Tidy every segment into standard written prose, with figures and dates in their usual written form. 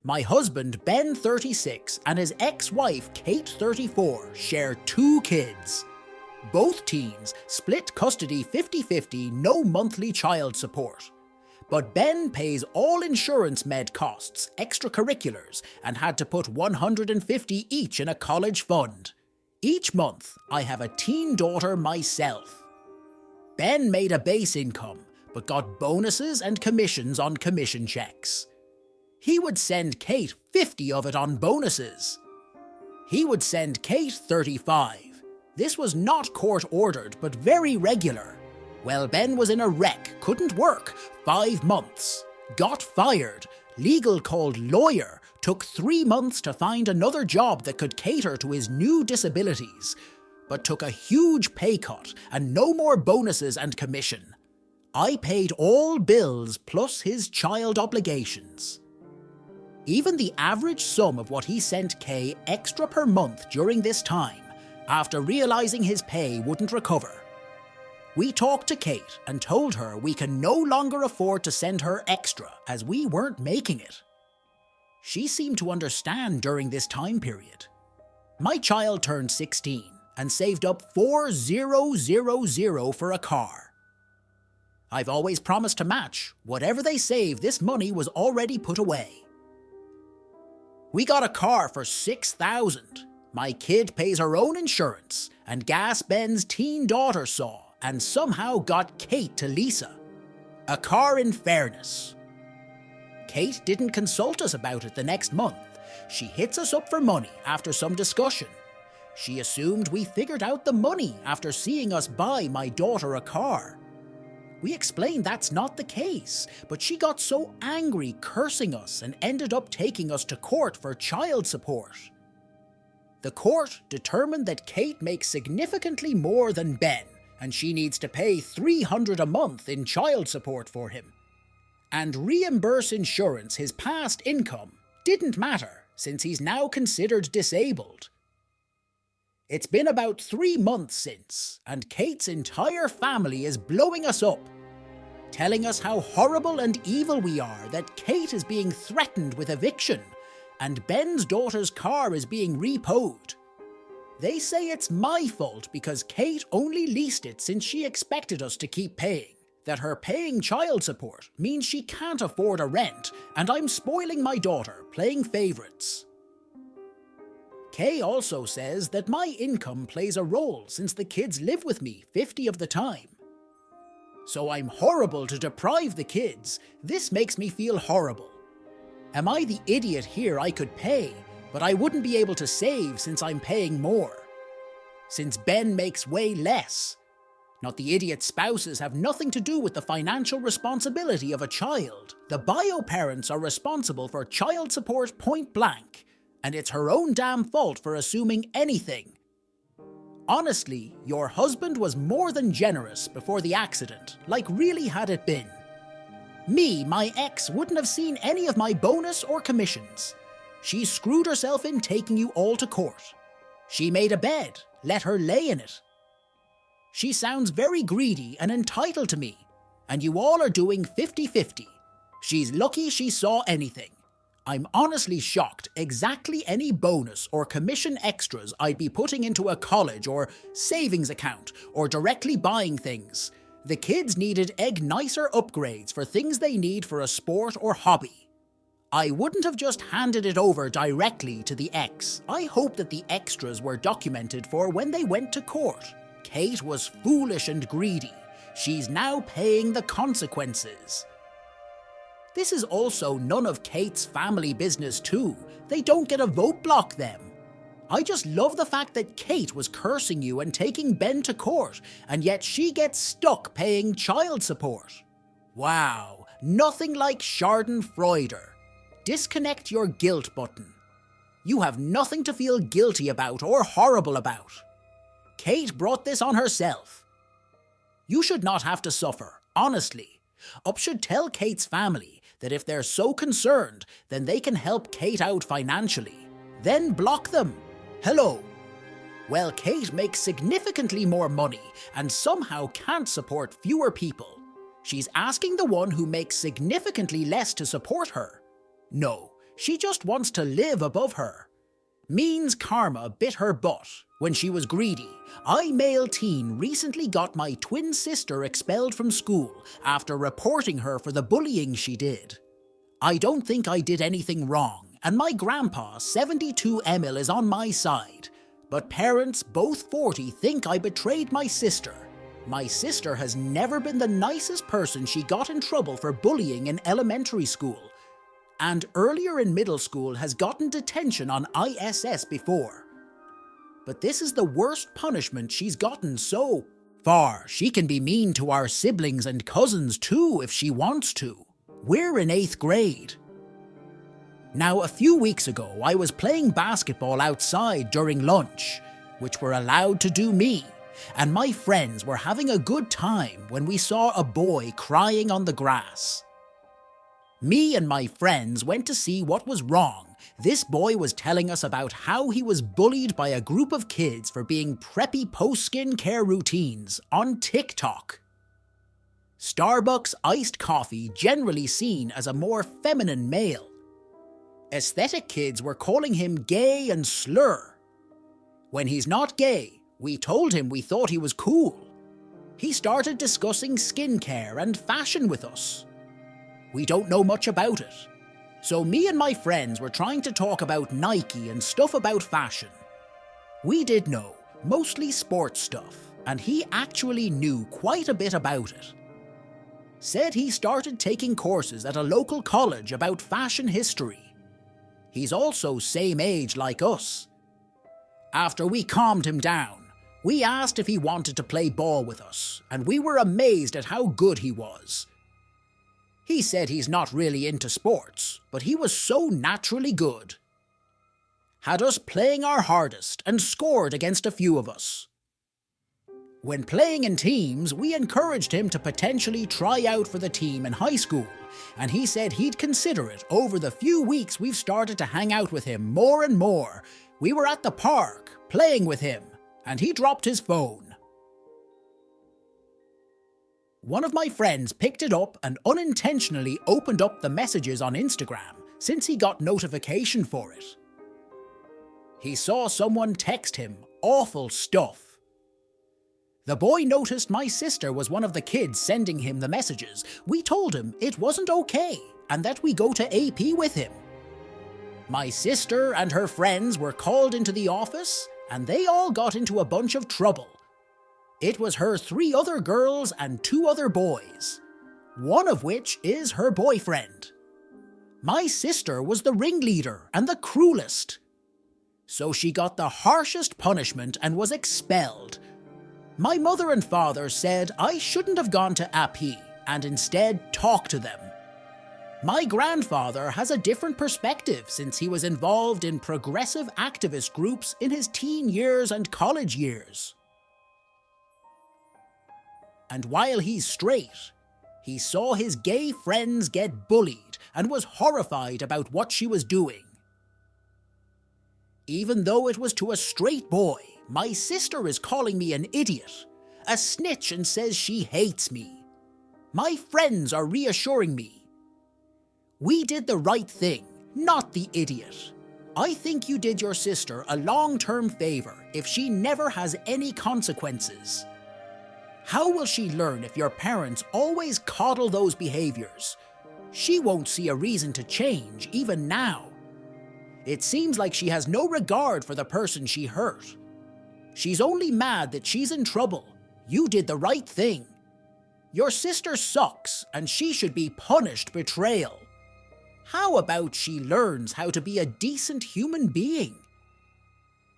My husband, Ben, 36, and his ex-wife, Kate, 34, share 2 kids. Both teens split custody 50-50, no monthly child support. But Ben pays all insurance med costs, extracurriculars, and had to put $150 each in a college fund. Each month, I have a teen daughter myself. Ben made a base income, but got bonuses and commissions on commission checks. He would send Kate 50 of it on bonuses. He would send Kate 35. This was not court-ordered, but very regular. Well, Ben was in a wreck, couldn't work, 5 months. Got fired, legal called lawyer, took 3 months to find another job that could cater to his new disabilities, but took a huge pay cut and no more bonuses and commission. I paid all bills plus his child obligations. Even the average sum of what he sent Kay extra per month during this time, after realizing his pay wouldn't recover. We talked to Kate and told her we can no longer afford to send her extra as we weren't making it. She seemed to understand during this time period. My child turned 16 and saved up $4,000 for a car. I've always promised to match. Whatever they save, this money was already put away. We got a car for $6,000. My kid pays her own insurance, and gas Ben's teen daughter saw, and somehow got Kate to Lisa. A car in fairness. Kate didn't consult us about it the next month. She hits us up for money after some discussion. She assumed we figured out the money after seeing us buy my daughter a car. We explained that's not the case, but she got so angry, cursing us, and ended up taking us to court for child support. The court determined that Kate makes significantly more than Ben, and she needs to pay $300 a month in child support for him. And reimburse insurance his past income didn't matter, since he's now considered disabled. It's been about 3 months since, and Kate's entire family is blowing us up, telling us how horrible and evil we are, that Kate is being threatened with eviction, and Ben's daughter's car is being repoed. They say it's my fault because Kate only leased it since she expected us to keep paying, that her paying child support means she can't afford a rent, and I'm spoiling my daughter, playing favourites. Kay also says that my income plays a role since the kids live with me 50 of the time. So I'm horrible to deprive the kids. This makes me feel horrible. Am I the idiot here? I could pay, but I wouldn't be able to save since I'm paying more. Since Ben makes way less. Not the idiot spouses have nothing to do with the financial responsibility of a child. The bio parents are responsible for child support point blank, and it's her own damn fault for assuming anything. Honestly, your husband was more than generous before the accident, like really had it been. Me, my ex, wouldn't have seen any of my bonus or commissions. She screwed herself in taking you all to court. She made a bed, let her lay in it. She sounds very greedy and entitled to me, and you all are doing 50-50. She's lucky she saw anything. I'm honestly shocked exactly any bonus or commission extras I'd be putting into a college or savings account or directly buying things. The kids needed nicer upgrades for things they need for a sport or hobby. I wouldn't have just handed it over directly to the ex. I hope that the extras were documented for when they went to court. Kate was foolish and greedy. She's now paying the consequences. This is also none of Kate's family business too. They don't get a vote block them. I just love the fact that Kate was cursing you and taking Ben to court, and yet she gets stuck paying child support. Wow, nothing like Schadenfreude. Disconnect your guilt button. You have nothing to feel guilty about or horrible about. Kate brought this on herself. You should not have to suffer, honestly. Up should tell Kate's family that if they're so concerned, then they can help Kate out financially. Then block them. Hello. Well, Kate makes significantly more money and somehow can't support fewer people. She's asking the one who makes significantly less to support her. No, She just wants to live above her. Means karma bit her butt. When she was greedy, I, male teen, recently got my twin sister expelled from school after reporting her for the bullying she did. I don't think I did anything wrong, and my grandpa, 72 Emil, is on my side. But parents, both 40, think I betrayed my sister. My sister has never been the nicest person. She got in trouble for bullying in elementary school, and earlier in middle school has gotten detention on ISS before. But this is the worst punishment she's gotten so far. She can be mean to our siblings and cousins too if she wants to. We're in 8th grade. Now, a few weeks ago, I was playing basketball outside during lunch, which we're allowed to do me, and my friends were having a good time when we saw a boy crying on the grass. Me and my friends went to see what was wrong. This boy was telling us about how he was bullied by a group of kids for being preppy post-skincare routines on TikTok. Starbucks iced coffee, generally seen as a more feminine male. Aesthetic kids were calling him gay and slur. When he's not gay, we told him we thought he was cool. He started discussing skincare and fashion with us. We don't know much about it. So me and my friends were trying to talk about Nike and stuff about fashion. We did know, mostly sports stuff, and he actually knew quite a bit about it. Said he started taking courses at a local college about fashion history. He's also same age like us. After we calmed him down, we asked if he wanted to play ball with us, and we were amazed at how good he was. He said he's not really into sports, but he was so naturally good. Had us playing our hardest and scored against a few of us. When playing in teams, we encouraged him to potentially try out for the team in high school, and he said he'd consider it. Over the few weeks we've started to hang out with him more and more. We were at the park, playing with him, and he dropped his phone. One of my friends picked it up and unintentionally opened up the messages on Instagram since he got notification for it. He saw someone text him awful stuff. The boy noticed my sister was one of the kids sending him the messages. We told him it wasn't okay and that we go to AP with him. My sister and her friends were called into the office and they all got into a bunch of trouble. It was her 3 other girls and 2 other boys, one of which is her boyfriend. My sister was the ringleader and the cruelest. So she got the harshest punishment and was expelled. My mother and father said I shouldn't have gone to AP and instead talked to them. My grandfather has a different perspective since he was involved in progressive activist groups in his teen years and college years. And while he's straight, he saw his gay friends get bullied and was horrified about what she was doing. Even though it was to a straight boy, my sister is calling me an idiot, a snitch, and says she hates me. My friends are reassuring me. We did the right thing, not the idiot. I think you did your sister a long-term favor if she never has any consequences. How will she learn if your parents always coddle those behaviors? She won't see a reason to change, even now. It seems like she has no regard for the person she hurt. She's only mad that she's in trouble. You did the right thing. Your sister sucks, and she should be punished betrayal. How about she learns how to be a decent human being?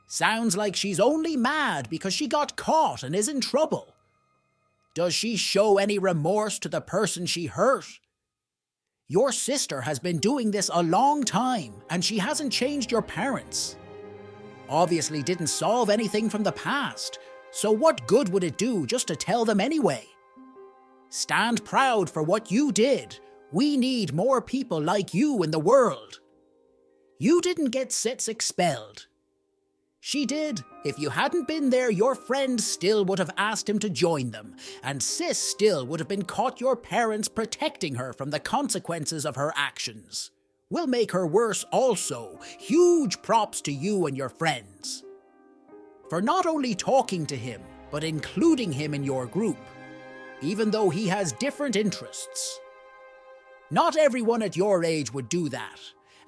Sounds like she's only mad because she got caught and is in trouble. Does she show any remorse to the person she hurt? Your sister has been doing this a long time, and she hasn't changed your parents. Obviously didn't solve anything from the past, so what good would it do just to tell them anyway? Stand proud for what you did. We need more people like you in the world. You didn't get Sis expelled. She did. If you hadn't been there, your friend still would have asked him to join them, and Sis still would have been caught your parents protecting her from the consequences of her actions. will make her worse also. Huge props to you and your friends for not only talking to him, but including him in your group, even though he has different interests. Not everyone at your age would do that,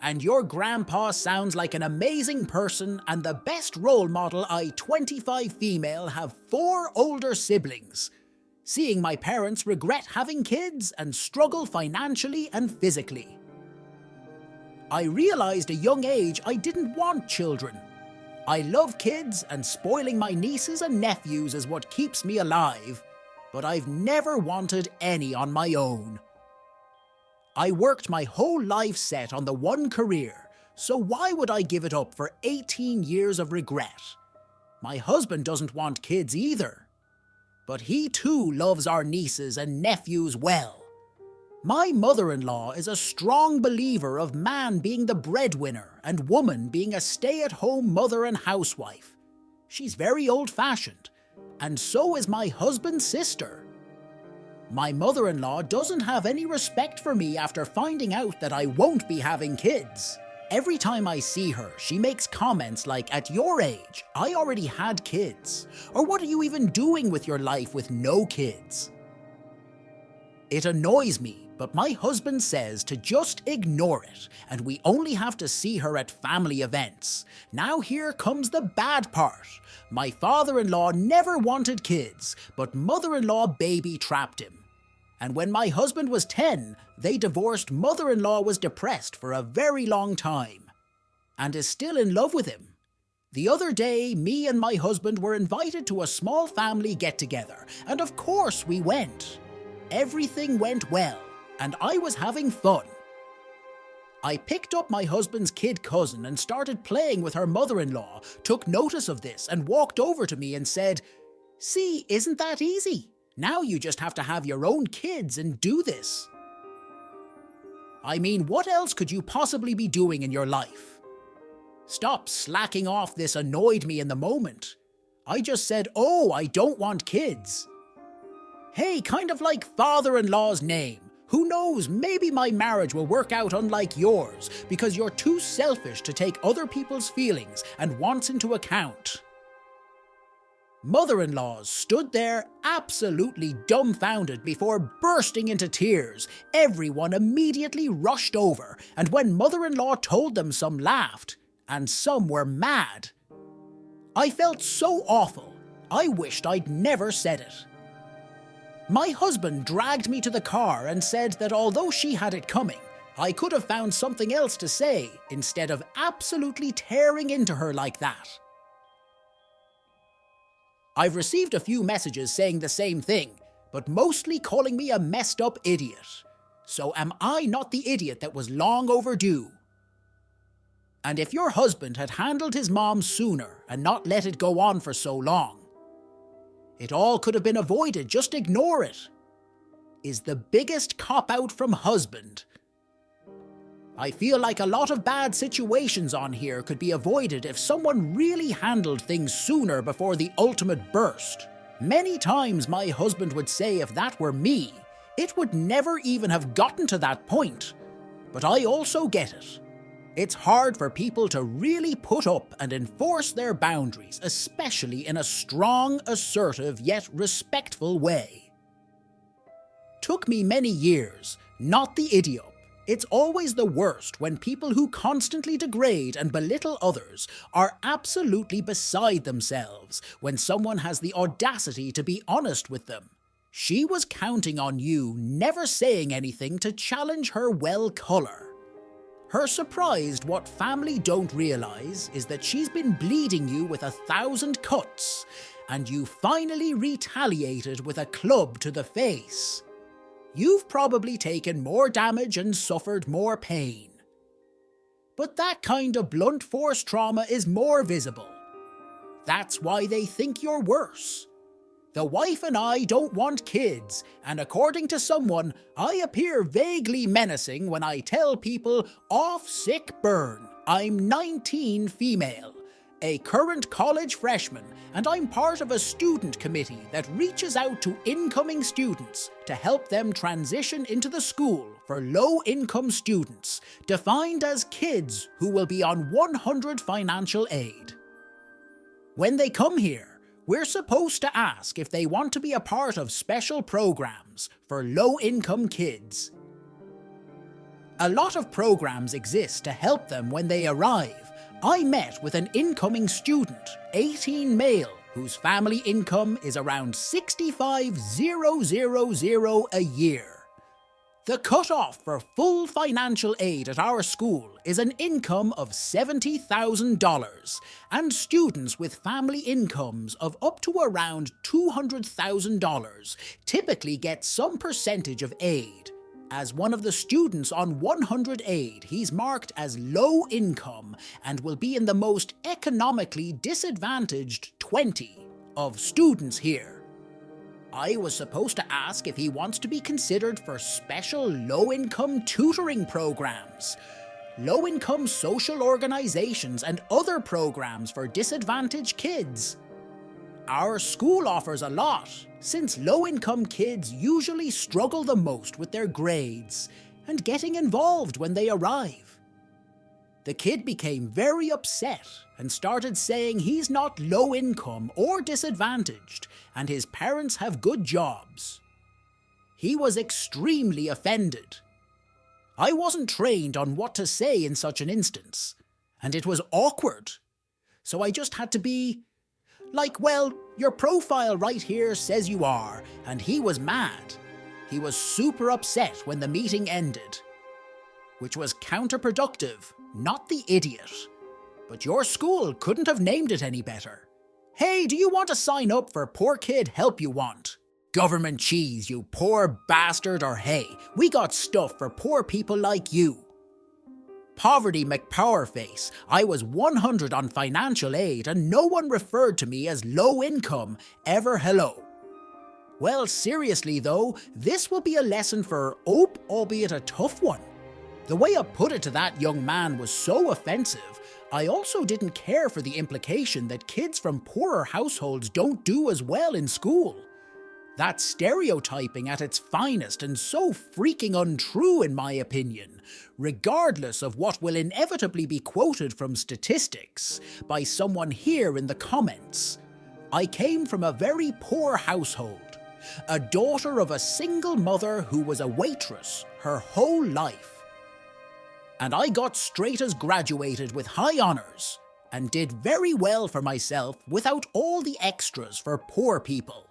and your grandpa sounds like an amazing person and the best role model. I, 25 female, have 4 older siblings. Seeing my parents regret having kids and struggle financially and physically. I realized at a young age I didn't want children. I love kids, and spoiling my nieces and nephews is what keeps me alive, but I've never wanted any on my own. I worked my whole life set on the one career, so why would I give it up for 18 years of regret? My husband doesn't want kids either, but he too loves our nieces and nephews well. My mother-in-law is a strong believer of man being the breadwinner and woman being a stay-at-home mother and housewife. She's very old-fashioned, and so is my husband's sister. My mother-in-law doesn't have any respect for me after finding out that I won't be having kids. Every time I see her, she makes comments like, "At your age, I already had kids," or "What are you even doing with your life with no kids?" It annoys me, but my husband says to just ignore it, and we only have to see her at family events. Now here comes the bad part. My father-in-law never wanted kids, but mother-in-law baby-trapped him. And when my husband was 10, they divorced. Mother-in-law was depressed for a very long time, and is still in love with him. The other day, me and my husband were invited to a small family get-together, and of course we went. Everything went well, and I was having fun. I picked up my husband's kid cousin and started playing with her mother-in-law, took notice of this and walked over to me and said, "See, isn't that easy? Now you just have to have your own kids and do this." I mean, what else could you possibly be doing in your life? Stop slacking off. This annoyed me in the moment. I just said, "Oh, I don't want kids." Hey, kind of like father-in-law's name. Who knows, maybe my marriage will work out unlike yours, because you're too selfish to take other people's feelings and wants into account. Mother-in-laws stood there absolutely dumbfounded before bursting into tears. Everyone immediately rushed over, and when mother-in-law told them, some laughed, and some were mad. I felt so awful. I wished I'd never said it. My husband dragged me to the car and said that although she had it coming, I could have found something else to say instead of absolutely tearing into her like that. I've received a few messages saying the same thing, but mostly calling me a messed up idiot. So am I not the idiot that was long overdue? And if your husband had handled his mom sooner and not let it go on for so long, it all could have been avoided. Just ignore it. Is the biggest cop-out from husband. I feel like a lot of bad situations on here could be avoided if someone really handled things sooner before the ultimate burst. Many times my husband would say if that were me, it would never even have gotten to that point. But I also get it. It's hard for people to really put up and enforce their boundaries, especially in a strong, assertive, yet respectful way. Took me many years, not the idiot. It's always the worst when people who constantly degrade and belittle others are absolutely beside themselves when someone has the audacity to be honest with them. She was counting on you never saying anything to challenge her well color. Her surprised what family don't realize is that she's been bleeding you with 1,000 cuts, and you finally retaliated with a club to the face. You've probably taken more damage and suffered more pain. But that kind of blunt force trauma is more visible. That's why they think you're worse. The wife and I don't want kids, and according to someone, I appear vaguely menacing when I tell people off sick burn. I'm 19 female, a current college freshman, and I'm part of a student committee that reaches out to incoming students to help them transition into the school for low-income students, defined as kids who will be on 100 financial aid. When they come here, we're supposed to ask if they want to be a part of special programs for low-income kids. A lot of programs exist to help them when they arrive. I met with an incoming student, 18 male, whose family income is around $65,000 a year. The cutoff for full financial aid at our school is an income of $70,000, and students with family incomes of up to around $200,000 typically get some percentage of aid. As one of the students on 100 aid, he's marked as low income and will be in the most economically disadvantaged 20 of students here. I was supposed to ask if he wants to be considered for special low-income tutoring programs, low-income social organizations, and other programs for disadvantaged kids. Our school offers a lot, since low-income kids usually struggle the most with their grades and getting involved when they arrive. The kid became very upset and started saying he's not low-income or disadvantaged and his parents have good jobs. He was extremely offended. I wasn't trained on what to say in such an instance, and it was awkward. So I just had to be like, well, your profile right here says you are, and he was mad. He was super upset when the meeting ended, which was counterproductive, not the idiot. But your school couldn't have named it any better. Hey, do you want to sign up for Poor Kid Help You Want? Government cheese, you poor bastard, or hey, we got stuff for poor people like you. Poverty McPowerface, I was 100 on financial aid and no one referred to me as low income ever hello. Well, seriously though, this will be a lesson for Ope, albeit a tough one. The way I put it to that young man was so offensive. I also didn't care for the implication that kids from poorer households don't do as well in school. That's stereotyping at its finest and so freaking untrue in my opinion, regardless of what will inevitably be quoted from statistics by someone here in the comments. I came from a very poor household, a daughter of a single mother who was a waitress her whole life. And I got straight as graduated with high honours and did very well for myself without all the extras for poor people.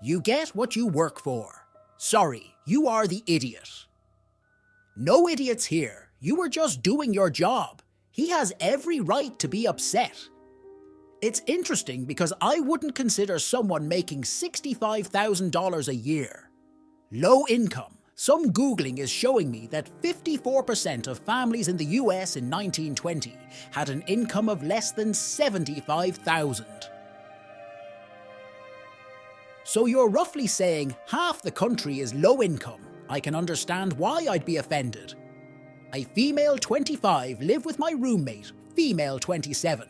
You get what you work for. Sorry, you are the idiot. No idiots here. You were just doing your job. He has every right to be upset. It's interesting because I wouldn't consider someone making $65,000 a year low income. Some Googling is showing me that 54% of families in the US in 1920 had an income of less than $75,000. So you're roughly saying half the country is low income. I can understand why I'd be offended. A female 25 live with my roommate, female 27.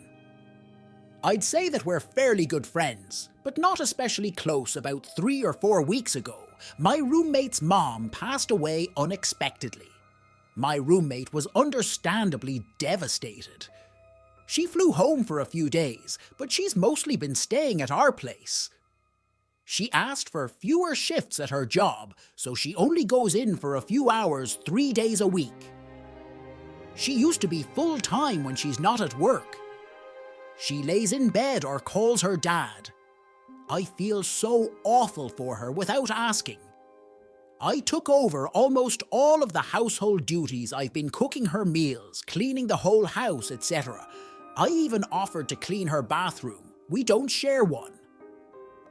I'd say that we're fairly good friends, but not especially close. About 3 or 4 weeks ago, my roommate's mom passed away unexpectedly. My roommate was understandably devastated. She flew home for a few days, but she's mostly been staying at our place. She asked for fewer shifts at her job, so she only goes in for a few hours 3 days a week. She used to be full-time when she's not at work. She lays in bed or calls her dad. I feel so awful for her without asking. I took over almost all of the household duties. I've been cooking her meals, cleaning the whole house, etc. I even offered to clean her bathroom. We don't share one.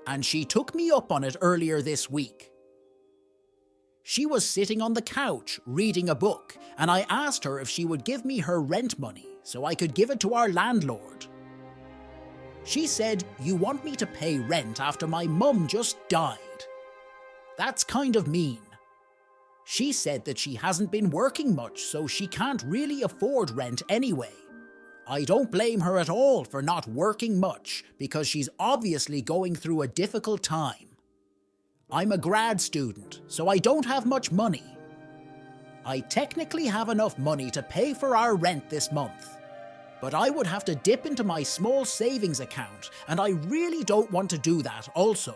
And she took me up on it earlier this week. She was sitting on the couch reading a book, and I asked her if she would give me her rent money so I could give it to our landlord. She said, "You want me to pay rent after my mum just died?" That's kind of mean. She said that she hasn't been working much, so she can't really afford rent anyway. I don't blame her at all for not working much because she's obviously going through a difficult time. I'm a grad student, so I don't have much money. I technically have enough money to pay for our rent this month, but I would have to dip into my small savings account, and I really don't want to do that also.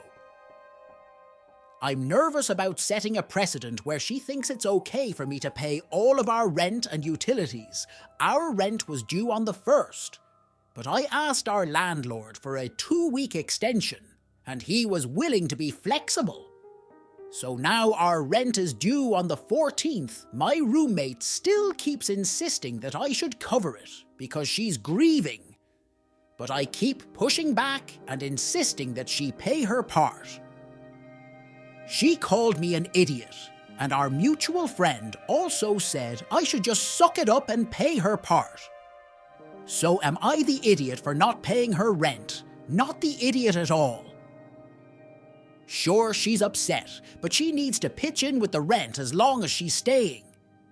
I'm nervous about setting a precedent where she thinks it's okay for me to pay all of our rent and utilities. Our rent was due on the 1st, but I asked our landlord for a 2-week extension, and he was willing to be flexible. So now our rent is due on the 14th. My roommate still keeps insisting that I should cover it because she's grieving. But I keep pushing back and insisting that she pay her part. She called me an idiot, and our mutual friend also said I should just suck it up and pay her part. So am I the idiot for not paying her rent? Not the idiot at all. Sure, she's upset, but she needs to pitch in with the rent as long as she's staying.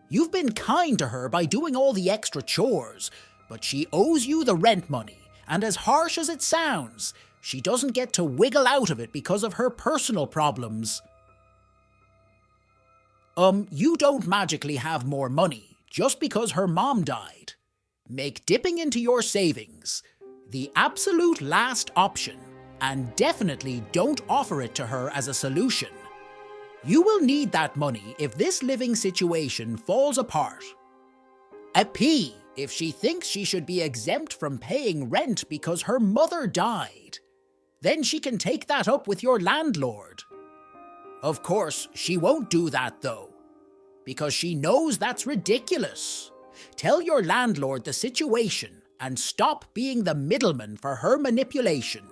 You've been kind to her by doing all the extra chores, but she owes you the rent money, and as harsh as it sounds, she doesn't get to wiggle out of it because of her personal problems. You don't magically have more money just because her mom died. Make dipping into your savings the absolute last option, and definitely don't offer it to her as a solution. You will need that money if this living situation falls apart. A P if she thinks she should be exempt from paying rent because her mother died. Then she can take that up with your landlord. Of course, she won't do that though, because she knows that's ridiculous. Tell your landlord the situation and stop being the middleman for her manipulation.